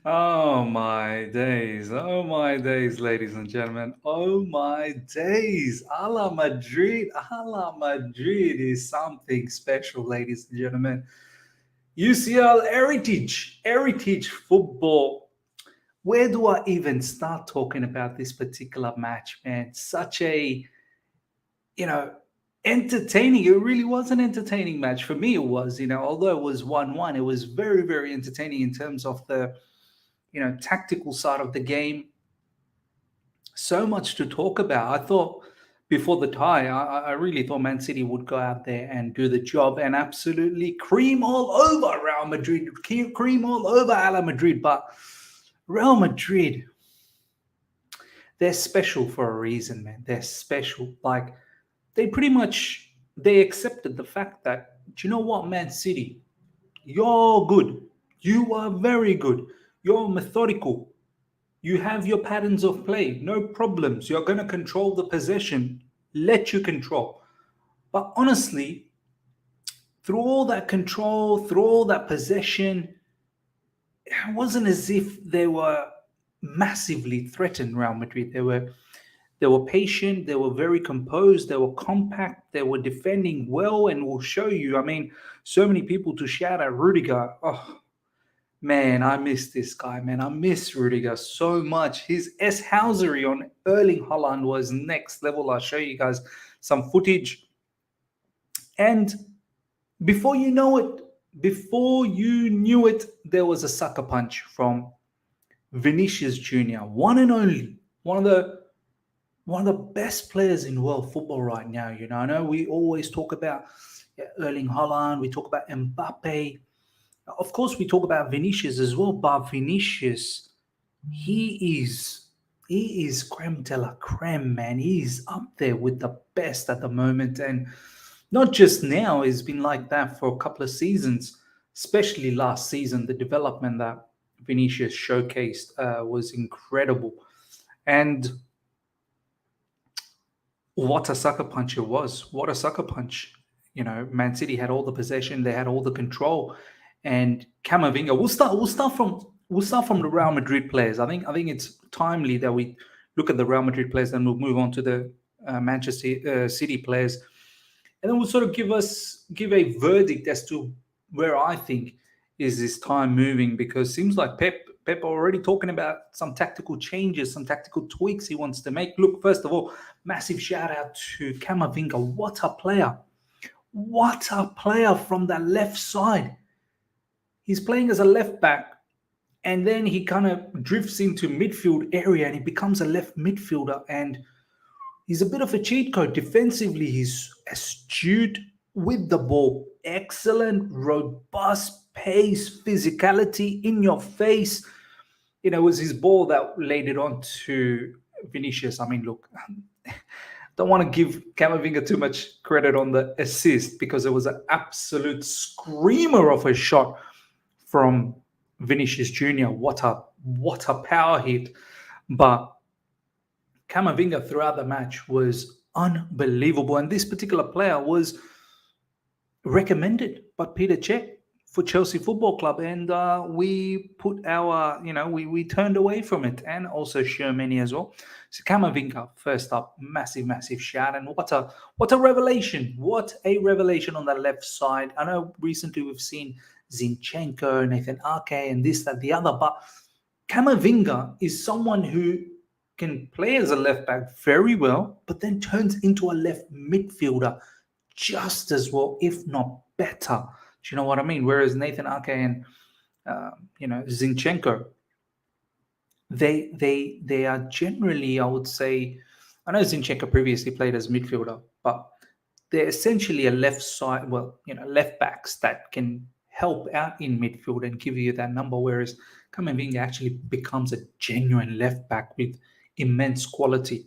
Oh my days, ladies and gentlemen. Oh my days. Ala Madrid. Ala Madrid is something special, ladies and gentlemen. UCL heritage football. Where do I even start talking about this particular match, man? Such a, you know, entertaining. It really was an entertaining match. For me, it was, although it was 1-1, it was very, very entertaining in terms of the tactical side of the game. So much to talk about. I thought before the tie, I really thought Man City would go out there and do the job and absolutely cream all over Real Madrid, cream all over Ala Madrid. But Real Madrid, they're special for a reason, man. They're special. Like they pretty much they accepted the fact that, do you know what, Man City, you're good. You are very good. You're methodical. You have your patterns of play, no problems. You're going to control the possession, let you control. But honestly, through all that control, through all that possession, it wasn't as if they were massively threatened. Real Madrid. They were patient. They were very composed. They were compact. They were defending well, and will show you. I mean, so many people to shout at Rudiger. Oh, man, I miss this guy, man. I miss Rudiger so much. His S-housery on Erling Haaland was next level. I'll show you guys some footage. And before you know it, before you knew it, there was a sucker punch from Vinicius Jr, one and only, one of the best players in world football right now. I know we always talk about Erling Haaland, we talk about Mbappe. Of course, we talk about Vinicius as well, but Vinicius, he is he is creme de la creme, man. He's up there with the best at the moment, and not just now. It's been like that for a couple of seasons, especially last season. The development that Vinicius showcased was incredible, and what a sucker punch it was! What a sucker punch! Man City had all the possession, they had all the control, and Camavinga. We'll start from the Real Madrid players. I think it's timely that we look at the Real Madrid players, then we'll move on to the Manchester City players, and then we'll sort of give a verdict as to where I think is this time moving, because it seems like Pep already talking about some tactical changes, some tactical tweaks he wants to make. Look, first of all, massive shout out to Camavinga. What a player! What a player from the left side. He's playing as a left back, and then he kind of drifts into midfield area and he becomes a left midfielder, and he's a bit of a cheat code. Defensively, he's astute with the ball. Excellent, robust pace, physicality in your face. It was his ball that laid it on to Vinicius. I mean, look, don't want to give Camavinga too much credit on the assist, because it was an absolute screamer of a shot from Vinicius Jr. What a power hit. But Camavinga throughout the match was unbelievable. And this particular player was recommended by Peter Cech for Chelsea Football Club. And we put we turned away from it, and also Shermany as well. So Camavinga, first up, massive, massive shout. And what a revelation. What a revelation on the left side. I know recently we've seen Zinchenko, Nathan Ake, and this, that, the other. But Camavinga is someone who can play as a left back very well, but then turns into a left midfielder just as well, if not better. Do you know what I mean? Whereas Nathan Ake and Zinchenko, they are generally, I would say, I know Zinchenko previously played as midfielder, but they're essentially a left side, left backs that can help out in midfield and give you that number, whereas Camavinga actually becomes a genuine left back with immense quality.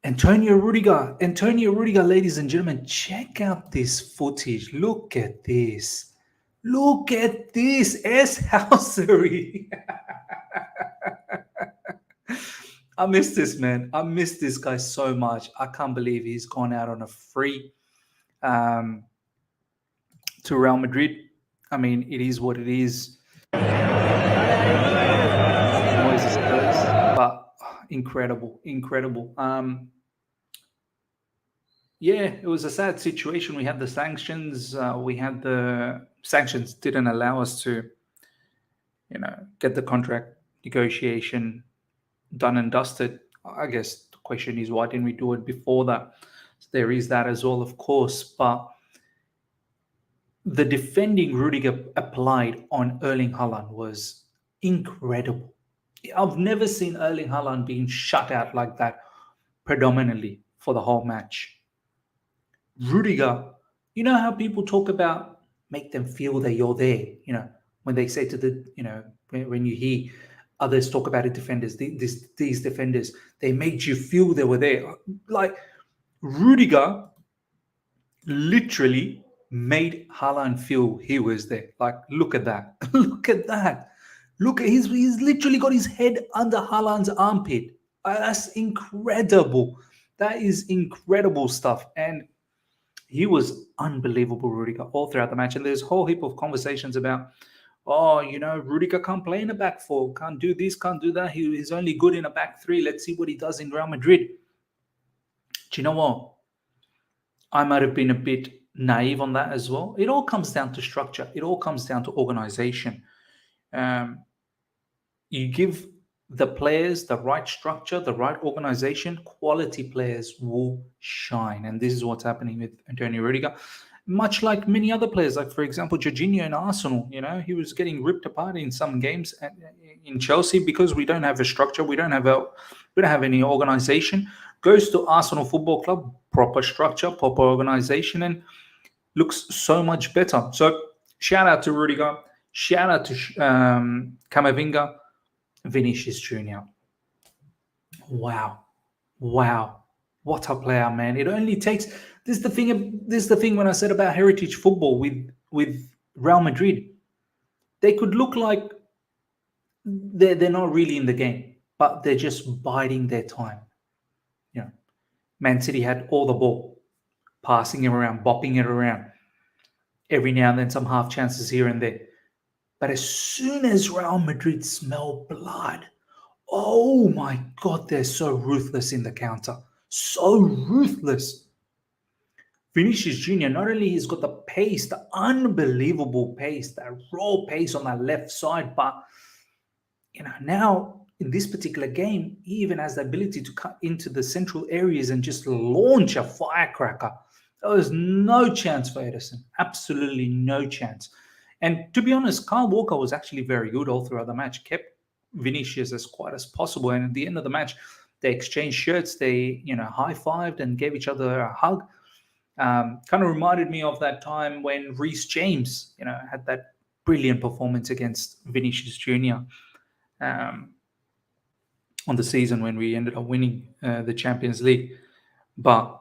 Antonio Rudiger, ladies and gentlemen, check out this footage. Look at this. Look at this. S-housery. I miss this, man. I miss this guy so much. I can't believe he's gone out on a free to Real Madrid. I mean, it is what it is. noises, but incredible. Yeah, it was a sad situation. We had the sanctions. The sanctions didn't allow us to, get the contract negotiation done and dusted. I guess the question is, why didn't we do it before that? So there is that as well, of course. But the defending Rudiger applied on Erling Haaland was incredible. I've never seen Erling Haaland being shut out like that predominantly for the whole match. Rudiger, you know how people talk about make them feel that you're there, when they say to when you hear others talk about it, defenders, these defenders, they made you feel they were there. Like Rudiger literally made Haaland feel he was there. Like, look at that. Look at that. Look at he's literally got his head under Haaland's armpit. That's incredible. That is incredible stuff. And he was unbelievable, Rudiger, all throughout the match. And there's a whole heap of conversations about, Rudiger can't play in a back four, can't do this, can't do that. He's only good in a back three. Let's see what he does in Real Madrid. Do you know what? I might have been a bit naive on that as well. It all comes down to structure. It all comes down to organization. You give the players the right structure, the right organization, quality players will shine. And this is what's happening with Toni Rüdiger. Much like many other players, like, for example, Jorginho in Arsenal, he was getting ripped apart in some games in Chelsea because we don't have a structure. We don't have any organization. Goes to Arsenal Football Club, proper structure, proper organization, and looks so much better. So shout out to Rudiger, shout out to Camavinga, Vinicius Jr. Wow. What a player, man. It only takes... This is the thing when I said about heritage football with Real Madrid. They could look like they're not really in the game, but they're just biding their time. Man City had all the ball, passing it around, bopping it around. Every now and then some half chances here and there. But as soon as Real Madrid smell blood, oh my God, they're so ruthless in the counter. So ruthless. Vinicius Jr., not only he's got the pace, the unbelievable pace, that raw pace on that left side, but now in this particular game, he even has the ability to cut into the central areas and just launch a firecracker. There was no chance for Ederson. Absolutely no chance. And to be honest, Kyle Walker was actually very good all throughout the match, kept Vinicius as quiet as possible. And at the end of the match, they exchanged shirts, they, high-fived and gave each other a hug. Kind of reminded me of that time when Reece James, had that brilliant performance against Vinicius Jr. On the season when we ended up winning the Champions League. But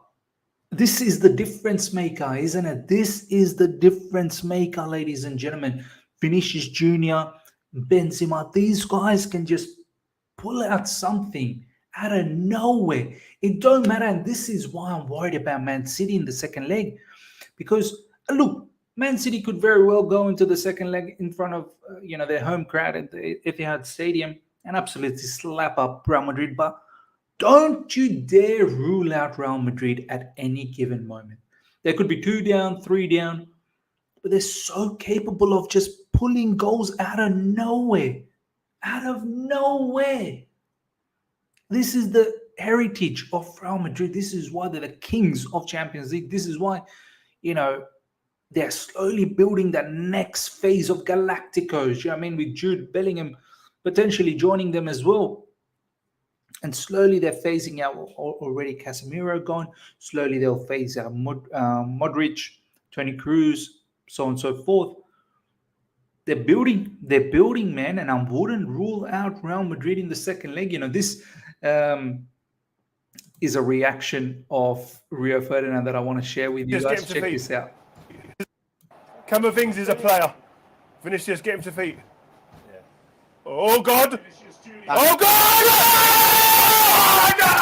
this is the difference maker, isn't it? This is the difference maker, ladies and gentlemen. Vinicius Jr., Benzema, these guys can just pull out something out of nowhere. It don't matter. And this is why I'm worried about Man City in the second leg. Because, look, Man City could very well go into the second leg in front of their home crowd at the Etihad Stadium and absolutely slap up Real Madrid. But don't you dare rule out Real Madrid at any given moment. There could be 2 down, 3 down, but they're so capable of just pulling goals out of nowhere. Out of nowhere. This is the heritage of Real Madrid. This is why they're the kings of Champions League. This is why, they're slowly building that next phase of Galacticos. With Jude Bellingham potentially joining them as well. And slowly they're phasing out already Casemiro gone. Slowly they'll phase out Modric, Toni Kroos, so on and so forth. They're building, man. And I wouldn't rule out Real Madrid in the second leg. This is a reaction of Rio Ferdinand that I want to share with you guys. Check this out. Camavinga is a player. Vinicius, get him to feet. Yeah. Oh God! Oh God! Oh, no!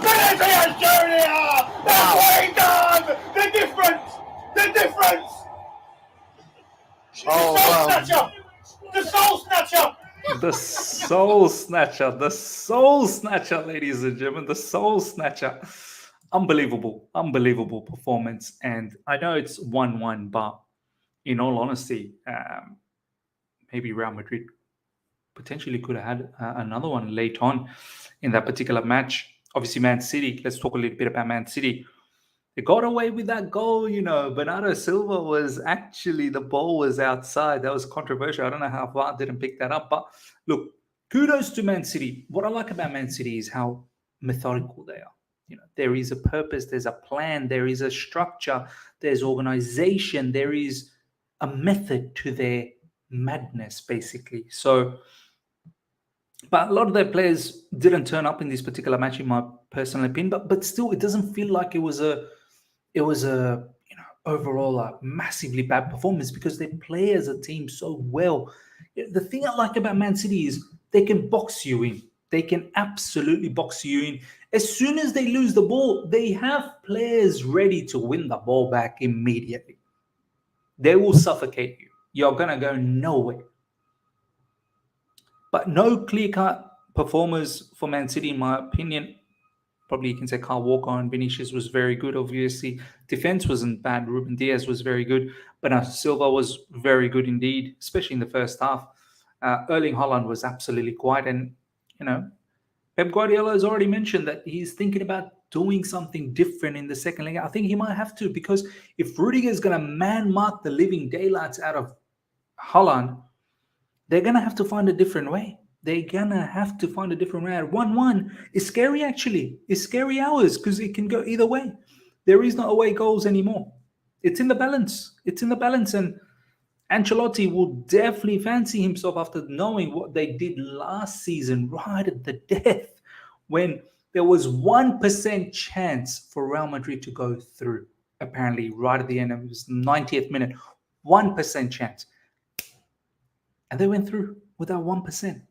Vinicius Jr! That's what he done! The difference! Oh, wow. The soul snatcher! The soul snatcher, the soul snatcher, ladies and gentlemen, the soul snatcher. Unbelievable performance. And I know it's 1-1, but in all honesty, maybe Real Madrid potentially could have had another one late on in that particular match. Obviously, Man City, let's talk a little bit about Man City. They got away with that goal, Bernardo Silva was actually, the ball was outside. That was controversial. I don't know how VAR didn't pick that up. But look, kudos to Man City. What I like about Man City is how methodical they are. There is a purpose, there's a plan, there is a structure, there's organization, there is a method to their madness, basically. So, but a lot of their players didn't turn up in this particular match, in my personal opinion. But still, it doesn't feel like it was a overall a massively bad performance, because they play as a team so well. The thing I like about Man City is they can box you in. They can absolutely box you in. As soon as they lose the ball, they have players ready to win the ball back immediately. They will suffocate you. You're going to go nowhere. But no clear-cut performers for Man City, in my opinion. Probably you can say Kyle Walker and Vinicius was very good, obviously. Defense wasn't bad. Ruben Diaz was very good. But Silva was very good indeed, especially in the first half. Erling Haaland was absolutely quiet. And, Pep Guardiola has already mentioned that he's thinking about doing something different in the second leg. I think he might have to, because if Rudiger is going to man-mark the living daylights out of Haaland, they're going to have to find a different way. They're going to have to find a different way. 1-1 is scary, actually. It's scary hours, because it can go either way. There is no away goals anymore. It's in the balance. It's in the balance. And Ancelotti will definitely fancy himself after knowing what they did last season, right at the death, when there was 1% chance for Real Madrid to go through. Apparently, right at the end, it was 90th minute, 1% chance. And they went through with that 1%.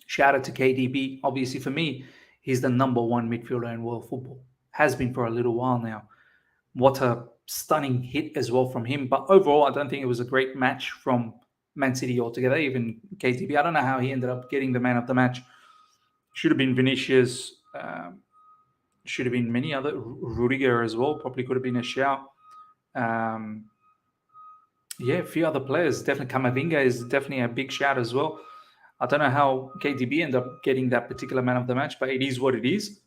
Shout out to KDB. Obviously, for me, he's the number one midfielder in world football. Has been for a little while now. What a stunning hit as well from him. But overall, I don't think it was a great match from Man City altogether. Even KDB, I don't know how he ended up getting the man of the match. Should have been Vinicius. Should have been many other. Rudiger as well. Probably could have been a shout. A few other players. Definitely Camavinga is definitely a big shout as well. I don't know how KDB ended up getting that particular man of the match, but it is what it is.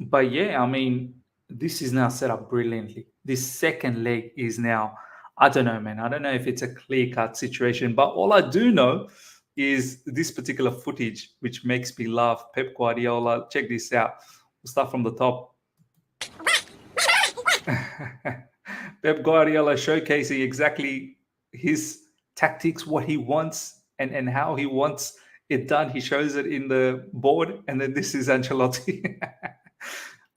But yeah, I mean, this is now set up brilliantly. This second leg is now, I don't know, man. I don't know if it's a clear-cut situation, but all I do know is this particular footage, which makes me laugh. Pep Guardiola, check this out. We'll start from the top. Pep Guardiola showcasing exactly his tactics, what he wants, and how he wants it done. He shows it in the board, and then this is Ancelotti.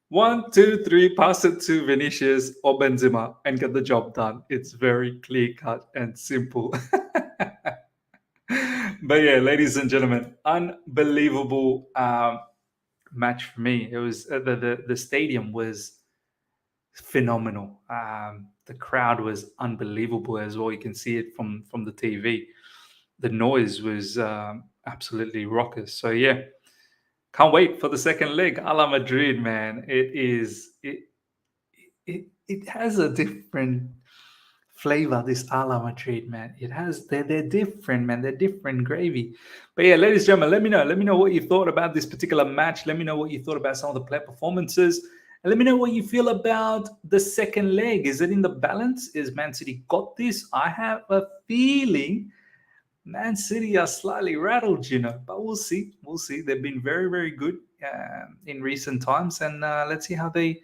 1, 2, 3, pass it to Vinicius or Benzema and get the job done. It's very clear-cut and simple. But yeah, ladies and gentlemen, unbelievable match for me. It was the stadium was phenomenal. The crowd was unbelievable as well. You can see it from the TV. The noise was absolutely raucous. So yeah, can't wait for the second leg. HALA Madrid, man. It has a different flavor, this HALA Madrid, man. It has, they're different, man. They're different gravy. But yeah, ladies and gentlemen, let me know what you thought about this particular match. Let me know what you thought about some of the player performances. And let me know what you feel about the second leg. Is it in the balance? Is Man City got this? I have a feeling Man City are slightly rattled, but we'll see. We'll see. They've been very, very good in recent times. And let's see how they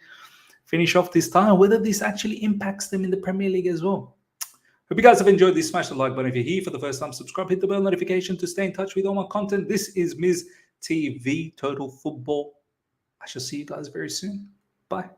finish off this time, whether this actually impacts them in the Premier League as well. Hope you guys have enjoyed this. Smash the like button if you're here for the first time. Subscribe, hit the bell notification to stay in touch with all my content. This is Ms. TV Total Football. I shall see you guys very soon. Bye.